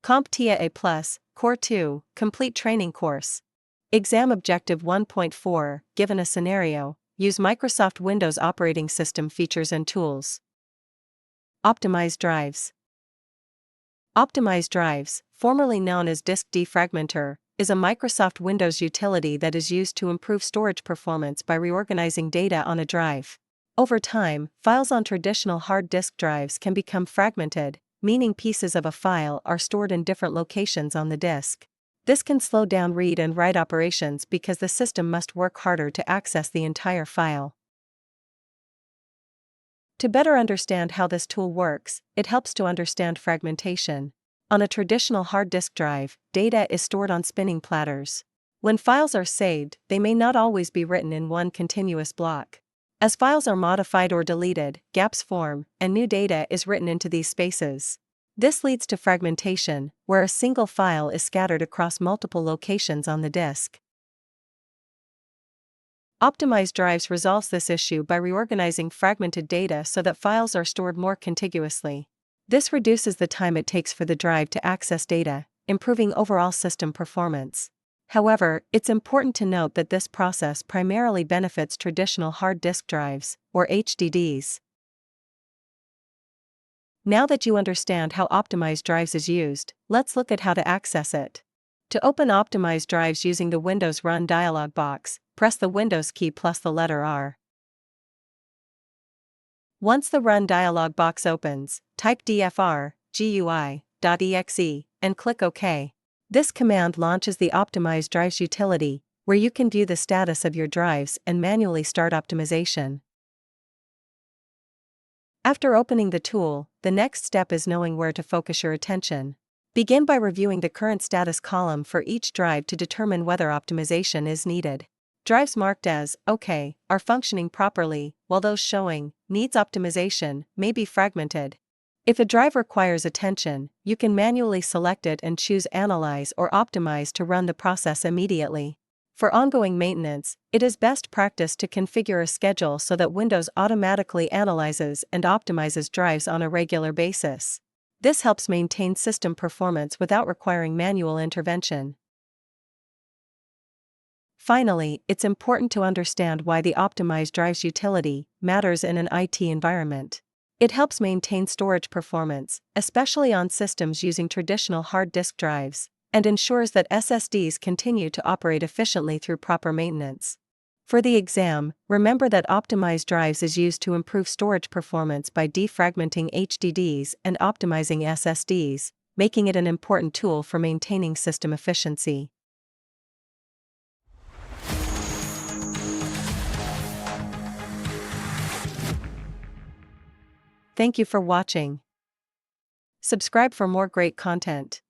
CompTIA A Core 2 Complete Training Course. Exam Objective 1.4 Given a scenario, use Microsoft Windows operating system features and tools. Optimize drives. Optimize drives, formerly known as Disk Defragmenter, is a Microsoft Windows utility that is used to improve storage performance by reorganizing data on a drive. Over time, files on traditional hard disk drives can become fragmented, meaning pieces of a file are stored in different locations on the disk. This can slow down read and write operations because the system must work harder to access the entire file. To better understand how this tool works, it helps to understand fragmentation. On a traditional hard disk drive, data is stored on spinning platters. When files are saved, they may not always be written in one continuous block. As files are modified or deleted, gaps form, and new data is written into these spaces. This leads to fragmentation, where a single file is scattered across multiple locations on the disk. Optimized drives resolves this issue by reorganizing fragmented data so that files are stored more contiguously. This reduces the time it takes for the drive to access data, improving overall system performance. However, it's important to note that this process primarily benefits traditional hard disk drives, or HDDs. Now that you understand how optimized drives is used, let's look at how to access it. To open optimized drives using the Windows Run dialog box, press the Windows key plus the letter R. Once the Run dialog box opens, type dfrgui.exe and click OK. This command launches the Optimized Drives utility, where you can view the status of your drives and manually start optimization. After opening the tool, the next step is knowing where to focus your attention. Begin by reviewing the current status column for each drive to determine whether optimization is needed. Drives marked as OK are functioning properly, while those showing needs optimization may be fragmented. If a drive requires attention, you can manually select it and choose Analyze or Optimize to run the process immediately. For ongoing maintenance, it is best practice to configure a schedule so that Windows automatically analyzes and optimizes drives on a regular basis. This helps maintain system performance without requiring manual intervention. Finally, it's important to understand why the Optimized Drives utility matters in an IT environment. It helps maintain storage performance, especially on systems using traditional hard disk drives, and ensures that SSDs continue to operate efficiently through proper maintenance. For the exam, remember that optimized drives is used to improve storage performance by defragmenting HDDs and optimizing SSDs, making it an important tool for maintaining system efficiency. Thank you for watching. Subscribe for more great content.